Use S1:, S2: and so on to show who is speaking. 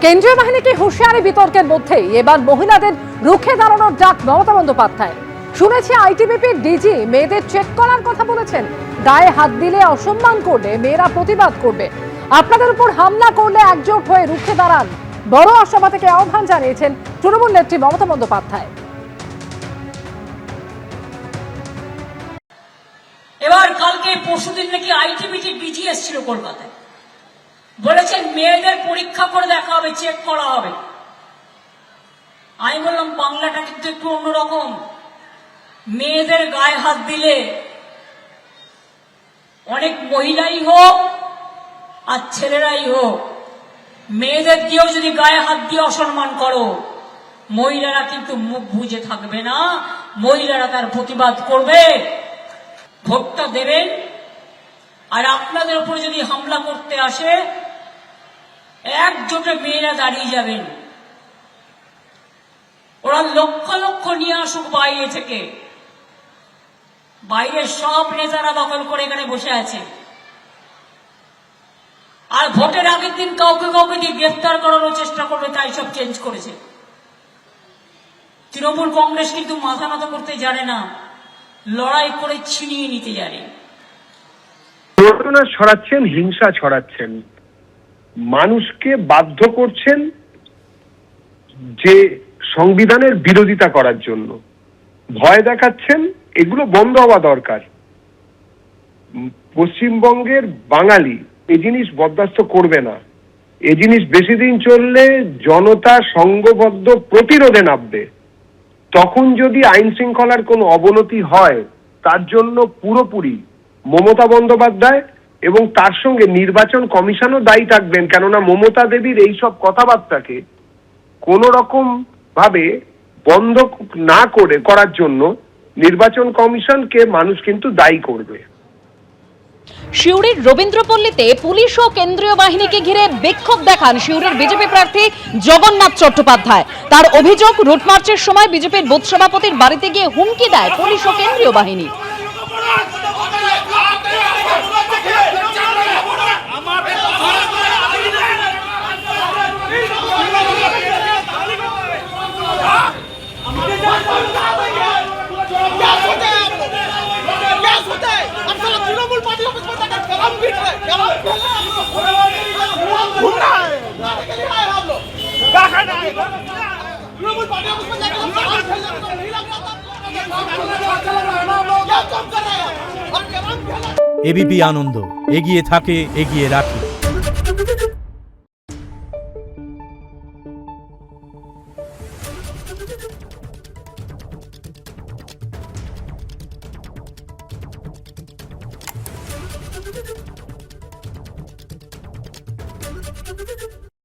S1: কেন্দ্রীয় বাহিনীকে হুঁশিয়ারি বিতর্কের মধ্যেই এবার মহিলাদের রুখে দাঁড়ানোর ডাক মমতা বন্দ্যোপাধ্যায়। শুনেছি আইটিবিপির ডিজি মেয়েদের চেক করার কথা বলেছেন। গায়ে হাত দিলে অসম্মান করলে মেয়েরা প্রতিবাদ করবে, আপনাদের উপর হামলা করলে একজোট হয়ে রুখে দাঁড়ান। বড় সভা থেকে আহ্বান জানিয়েছেন তৃণমূল নেত্রী মমতা বন্দ্যোপাধ্যায়।
S2: এবার কালকে পরশুদিন নাকি আইটিবিটি ডিজি এসেছিল কলকাতায়, বলেছেন মেয়েদের পরীক্ষা করে দেখা হবে, চেক করা হবে। আমি বললাম বাংলাটা কিন্তু একটু অন্যরকম। মেয়েদের গায়ে হাত দিলে অনেক মহিলাই হোক আর ছেলেরাই হোক, মেয়েদের দিয়েও যদি গায়ে হাত দিয়ে অসম্মান করো, মহিলারা কিন্তু মুখ বুজে থাকবে না, মহিলারা তার প্রতিবাদ করবে। ভোটটা দেবেন, আর আপনাদের উপর যদি হামলা করতে আসে একজোটে মেয়েরা দাঁড়িয়ে যাবেন। ওরা লক্ষ লক্ষ নিয়ে আসুক বাইরে থেকে, বাইরের সব নেতারা দখল করে এখানে বসে আছে। আর ভোটের আগের দিন কাউকে কাউকে দিয়ে গ্রেফতার করানোর চেষ্টা করবে, তাই সব চেঞ্জ করেছে। তৃণমূল কংগ্রেস কিন্তু মাথা নত করতে জানে না, লড়াই করে ছিনিয়ে নিতে জানে।
S3: ঘটনা ছড়াচ্ছেন, হিংসা ছড়াচ্ছেন, মানুষকে বাধ্য করছেন যে সংবিধানের বিরোধিতা করার জন্য, ভয় দেখাচ্ছেন। এগুলো বন্ধ হওয়া দরকার। পশ্চিমবঙ্গের বাঙালি এই জিনিস বরদাস্ত করবে না। এই জিনিস বেশি দিন চললে জনতা সংঘবদ্ধ প্রতিরোধে নামবে। তখন যদি আইন শৃঙ্খলার কোনো অবনতি হয়, তার জন্য পুরোপুরি মমতা বন্দ্যোপাধ্যায় এবং তার সঙ্গে নির্বাচন কমিশনও দায়ী থাকবেন। কেননা মমতা দেবীর এইসব কথাবার্তাকে কোন রকম ভাবে বন্ধ না করার জন্য নির্বাচন কমিশনকে মানুষ কিন্তু দায়ী করবে।
S4: সিউড়ির রবীন্দ্রপল্লীতে পুলিশ ও কেন্দ্রীয় বাহিনীকে ঘিরে বিক্ষোভ দেখান সিউড়ির বিজেপি প্রার্থী জগন্নাথ চট্টোপাধ্যায়। তার অভিযোগ, রুটমার্চের সময় বিজেপির বুথ সভাপতির বাড়িতে গিয়ে হুমকি দেয় পুলিশ ও কেন্দ্রীয় বাহিনী।
S5: এবিপি আনন্দ, এগিয়ে থাকে, এগিয়ে রাখে।